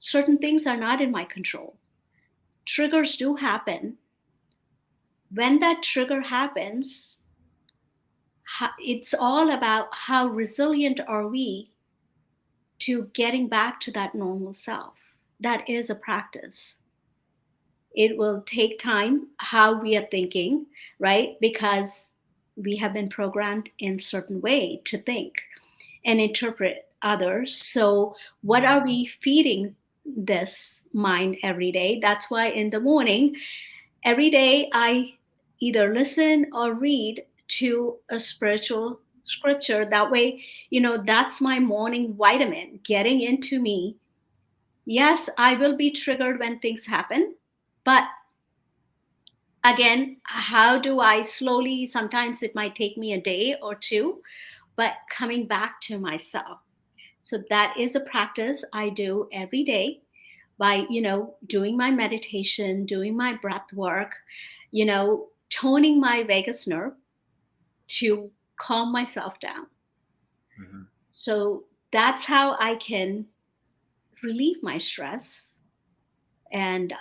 Certain things are not in my control. Triggers do happen. When that trigger happens, it's all about how resilient are we to getting back to that normal self. That is a practice. It will take time how we are thinking, right? Because we have been programmed in a certain way to think and interpret others. So, what are we feeding this mind every day? That's why in the morning, every day, I either listen or read to a spiritual scripture. That way, that's my morning vitamin getting into me. Yes, I will be triggered when things happen, but again, how do I slowly, sometimes it might take me a day or two, but coming back to myself. So that is a practice I do every day by, doing my meditation, doing my breath work, toning my vagus nerve to calm myself down. Mm-hmm. So that's how I can relieve my stress. And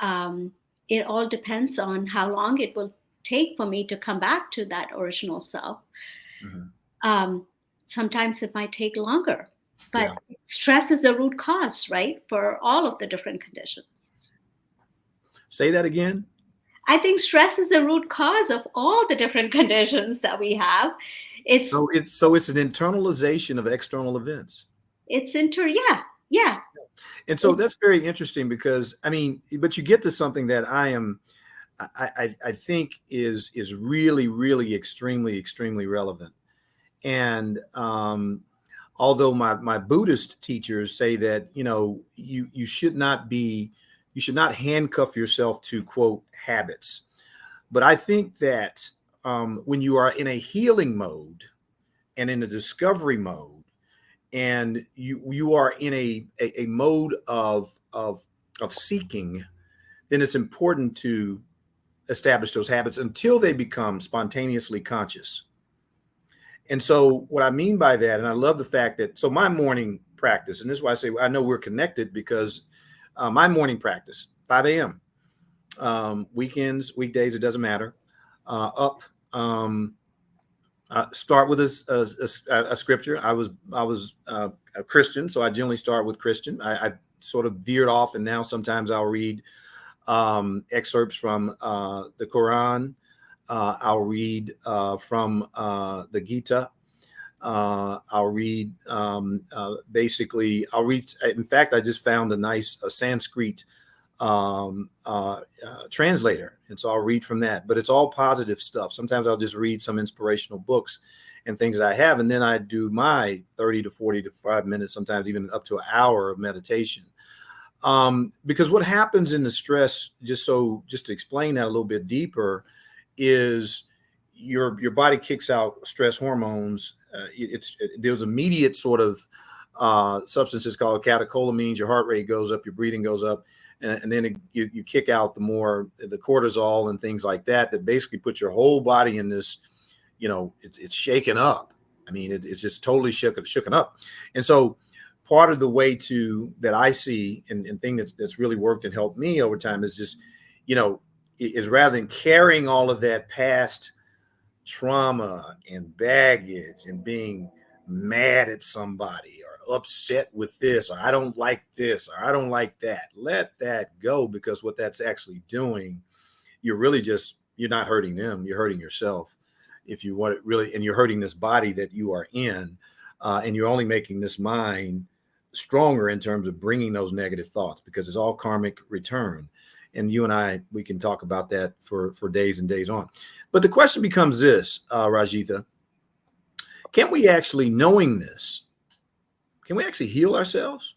it all depends on how long it will take for me to come back to that original self. Mm-hmm. Um, Sometimes it might take longer, but Yeah. stress is a root cause, right, for all of the different conditions. Say that again. I think stress is a root cause of all the different conditions that we have. So It's it's an internalization of external events. yeah, yeah. And so It's that's very interesting because I mean, but you get to something that I think is really, really extremely relevant. And although my Buddhist teachers say that, you should not handcuff yourself to quote habits. But I think that when you are in a healing mode and in a discovery mode, and you are in a mode of seeking, then it's important to establish those habits until they become spontaneously conscious. And so what I mean by that, and I love the fact that, so my morning practice, and this is why I say I know we're connected, because my morning practice, 5 a.m. Weekends, weekdays, it doesn't matter. Up, start with a scripture. I was a Christian, so I generally start with Christian. I sort of veered off, and now sometimes I'll read excerpts from the Quran. I'll read from the Gita. I'll read basically. I'll read. In fact, I just found a nice Sanskrit translator. And so I'll read from that, but it's all positive stuff. Sometimes I'll just read some inspirational books and things that I have. And then I do my 30 to 40 to 5 minutes, sometimes even up to an hour of meditation. Because what happens in the stress, just to explain that a little bit deeper, is your body kicks out stress hormones. There's immediate sort of substances called catecholamines. Your heart rate goes up, your breathing goes up, and then you kick out the cortisol and things like that. That basically puts your whole body in this, it's shaken up. I mean, it's just totally shooken up. And so part of the way that I see and thing that's really worked and helped me over time is just, is rather than carrying all of that past trauma and baggage and being mad at somebody or upset with this, or I don't like this, or I don't like that, let that go, because what that's actually doing, you're not hurting them, you're hurting yourself. If you want it really, and you're hurting this body that you are in, and you're only making this mind stronger in terms of bringing those negative thoughts, because it's all karmic return. And you and I, we can talk about that for days and days on. But the question becomes this, Rajitha, can we actually, knowing this, can we actually heal ourselves?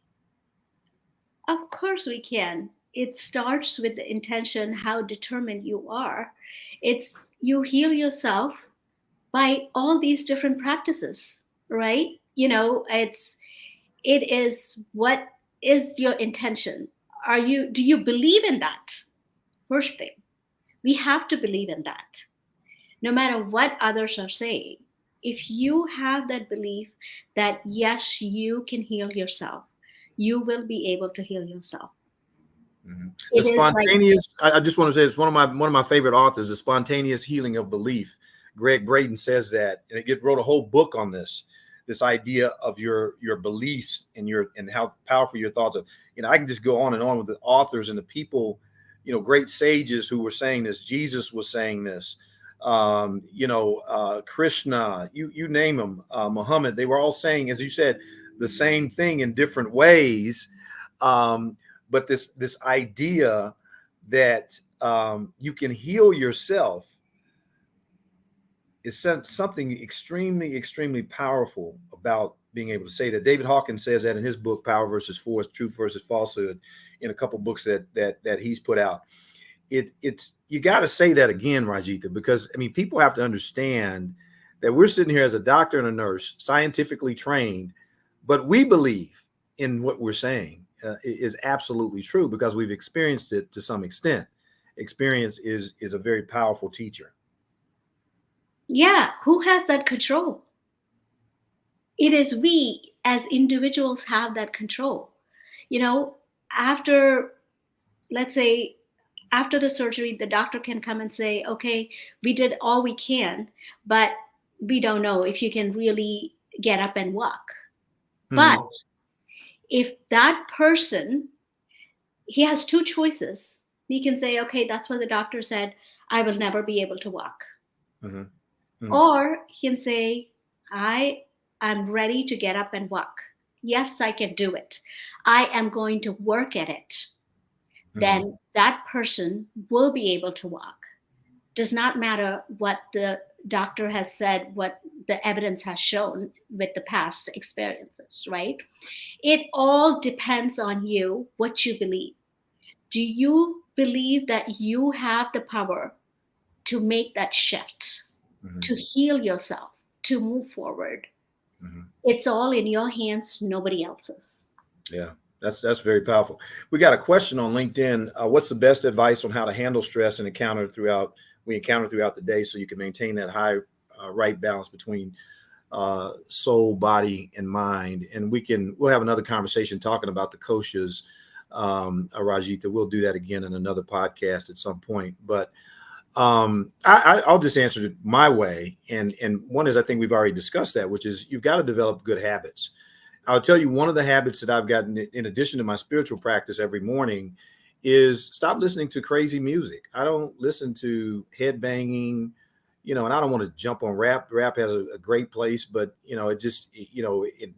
Of course we can. It starts with the intention, how determined you are. It's you heal yourself by all these different practices, right? It is what is your intention? Do you believe in that? First thing, we have to believe in that. No matter what others are saying, if you have that belief that yes, you can heal yourself, you will be able to heal yourself. Mm-hmm. The It is like, spontaneous, I just want to say, it's one of my favorite authors, The Spontaneous Healing of Belief. Greg Braden says that, and he wrote a whole book on this idea of your beliefs and how powerful your thoughts are. I can just go on and on with the authors and the people, great sages who were saying this. Jesus was saying this. Krishna, you name them, Muhammad, they were all saying, as you said, the same thing in different ways. But this idea that you can heal yourself is something extremely, extremely powerful about being able to say that. David Hawkins says that in his book, Power versus Force, Truth versus Falsehood, in a couple of books that he's put out. It's you got to say that again, Rajitha, because people have to understand that we're sitting here as a doctor and a nurse, scientifically trained, but we believe in what we're saying is absolutely true because we've experienced it to some extent. Experience is a very powerful teacher. yeah, who has that control? It is we as individuals have that control. You know, after, let's say, after the surgery, the doctor can come and say, okay, we did all we can, but we don't know if you can really get up and walk. Mm-hmm. But if that person, he has two choices. He can say, okay, that's what the doctor said, I will never be able to walk. Mm-hmm. Mm-hmm. Or he can say, I'm ready to get up and walk. Yes, I can do it. I am going to work at it. Then that person will be able to walk. Does not matter what the doctor has said, what the evidence has shown with the past experiences, right? It all depends on you, what you believe. Do you believe that you have the power to make that shift, to heal yourself, to move forward? It's all in your hands, nobody else's. Yeah, that's very powerful. We got a question on LinkedIn. What's the best advice on how to handle stress and encounter throughout the day so you can maintain that high right balance between soul, body, and mind? And we'll have another conversation talking about the koshas, Rajitha. We'll do that again in another podcast at some point. But I'll just answer it my way. And one is, I think we've already discussed that, which is you've got to develop good habits. I'll tell you, one of the habits that I've gotten in addition to my spiritual practice every morning is stop listening to crazy music. I don't listen to head banging, and I don't want to jump on rap. Rap has a great place, but it just,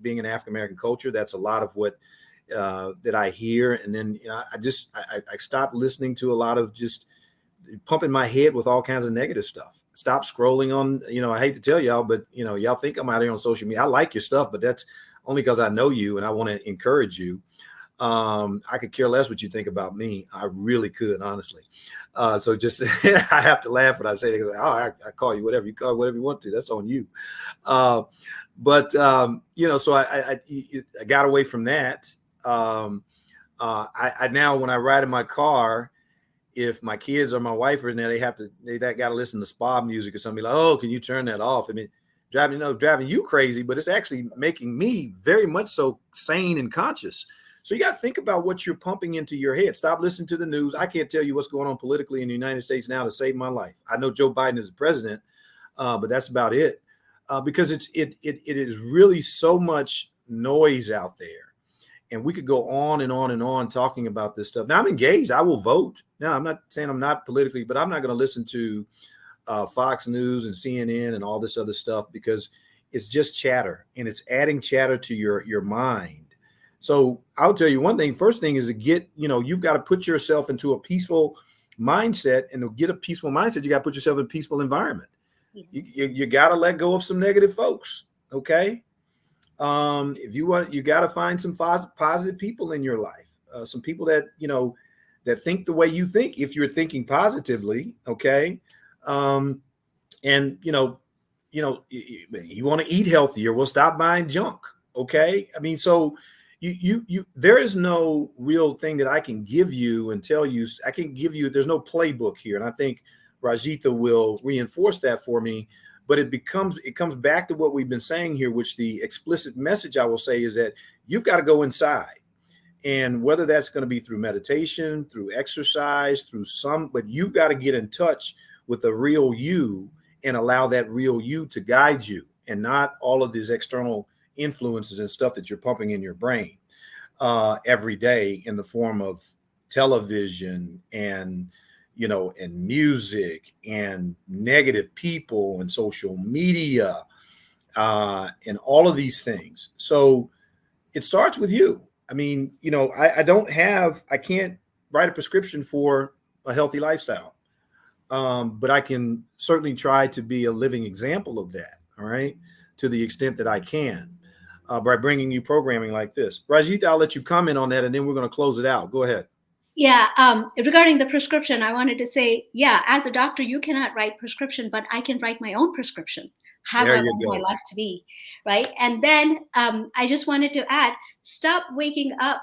being an African-American culture, that's a lot of what that I hear, and then I stopped listening to a lot of just pumping my head with all kinds of negative stuff. Stop scrolling on, I hate to tell y'all, but y'all think I'm out here on social media. I like your stuff, but that's only because I know you and I want to encourage you. I could care less what you think about me. I really could, honestly. So just I have to laugh when I say it. Like, oh, I call you whatever. You call it whatever you want to. That's on you. But so I got away from that. I now, when I ride in my car, if my kids or my wife are in there, they got to listen to spa music or something. Like, oh, can you turn that off? I mean, driving you crazy, but it's actually making me very much so sane and conscious. So you got to think about what you're pumping into your head. Stop listening to the news. I can't tell you what's going on politically in the United States now to save my life. I know Joe Biden is the president, but that's about it. Because it is really so much noise out there, and we could go on and on and on talking about this stuff. Now I'm engaged. I will vote. Now I'm not saying I'm not politically, but I'm not going to listen to Fox News and CNN and all this other stuff because it's just chatter, and it's adding chatter to your mind. So I'll tell you one thing. First thing is to get, you've got to put yourself into a peaceful mindset, and to get a peaceful mindset, you got to put yourself in a peaceful environment. You got to let go of some negative folks. Okay. If you want, you got to find some positive people in your life. Some people that, that think the way you think, if you're thinking positively. Okay. And you want to eat healthier. Well, stop buying junk. Okay. I mean, so there is no real thing that I can give you and tell you. I can give you, there's no playbook here. And I think Rajitha will reinforce that for me, but it comes back to what we've been saying here, which the explicit message I will say is that you've got to go inside, and whether that's going to be through meditation, through exercise, but you've got to get in touch with the real you and allow that real you to guide you, and not all of these external influences and stuff that you're pumping in your brain every day in the form of television and music and negative people and social media and all of these things. So it starts with you. I mean, I can't write a prescription for a healthy lifestyle, but I can certainly try to be a living example of that. All right. To the extent that I can, by bringing you programming like this. Rajitha, I'll let you comment on that, and then we're going to close it out. Go ahead. Yeah, regarding the prescription, I wanted to say, yeah, as a doctor, you cannot write prescription, but I can write my own prescription, how There I you want go. my life to be, right? And then I just wanted to add, stop waking up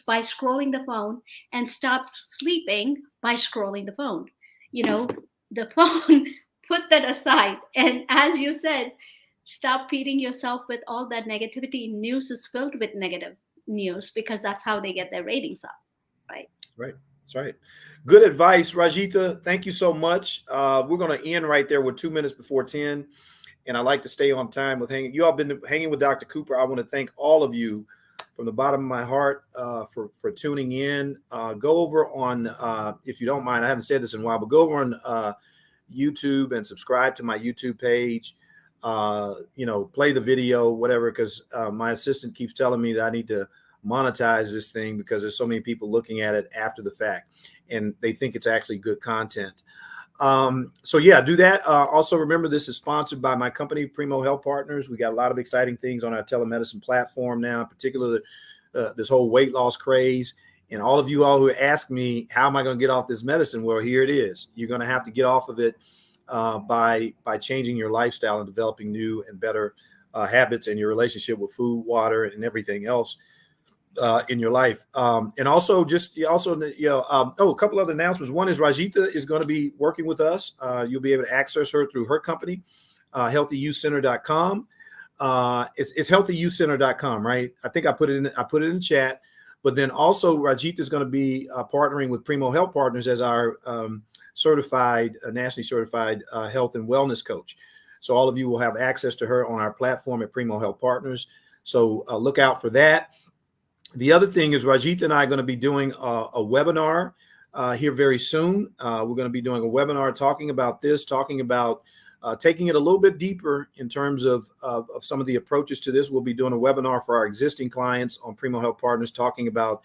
by scrolling the phone, and stop sleeping by scrolling the phone. The phone, put that aside. And as you said, stop feeding yourself with all that negativity. News is filled with negative news because that's how they get their ratings up, right? Right. That's right. Good advice, Rajitha. Thank you so much. We're going to end right there with 2 minutes before 10. And I like to stay on time with hanging. You all been hanging with Dr. Cooper. I want to thank all of you from the bottom of my heart for tuning in. Go over on, if you don't mind, I haven't said this in a while, but go over on YouTube and subscribe to my YouTube page. Play the video, whatever, because my assistant keeps telling me that I need to monetize this thing because there's so many people looking at it after the fact and they think it's actually good content. So yeah, do that. Also remember, this is sponsored by my company, Primo Health Partners. We got a lot of exciting things on our telemedicine platform now, particularly this whole weight loss craze. And all of you all who ask me, how am I going to get off this medicine? Well, here it is. You're going to have to get off of it by changing your lifestyle and developing new and better habits in your relationship with food, water, and everything else in your life. And also a couple other announcements. One is Rajitha is going to be working with us. You'll be able to access her through her company, healthyyouthcenter.com. It's healthyyouthcenter.com, right? I think I put it in the chat. But then also Rajitha is going to be partnering with Primo Health Partners as our nationally certified health and wellness coach. So all of you will have access to her on our platform at Primo Health Partners. So look out for that. The other thing is Rajitha and I are going to be doing a webinar here very soon. We're going to be doing a webinar talking about taking it a little bit deeper in terms of some of the approaches to this. We'll be doing a webinar for our existing clients on Primo Health Partners, talking about,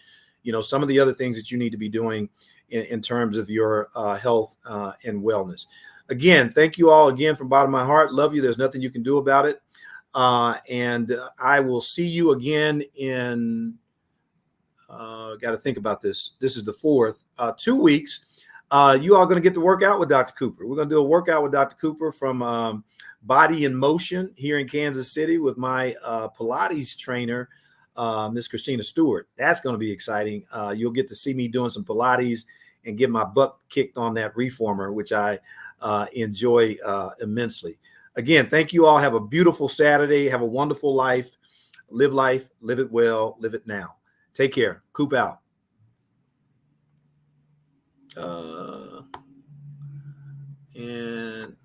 some of the other things that you need to be doing in terms of your health and wellness. Again, thank you all again from the bottom of my heart. Love you. There's nothing you can do about it. And I will see you again in, got to think about this. This is the 4th, 2 weeks. You all going to get to work out with Dr. Cooper. We're going to do a workout with Dr. Cooper from Body in Motion here in Kansas City with my Pilates trainer, Miss Christina Stewart. That's going to be exciting. You'll get to see me doing some Pilates and get my butt kicked on that reformer, which I enjoy immensely. Again, thank you all. Have a beautiful Saturday. Have a wonderful life. Live it well, live it now. Take care. Coop out. And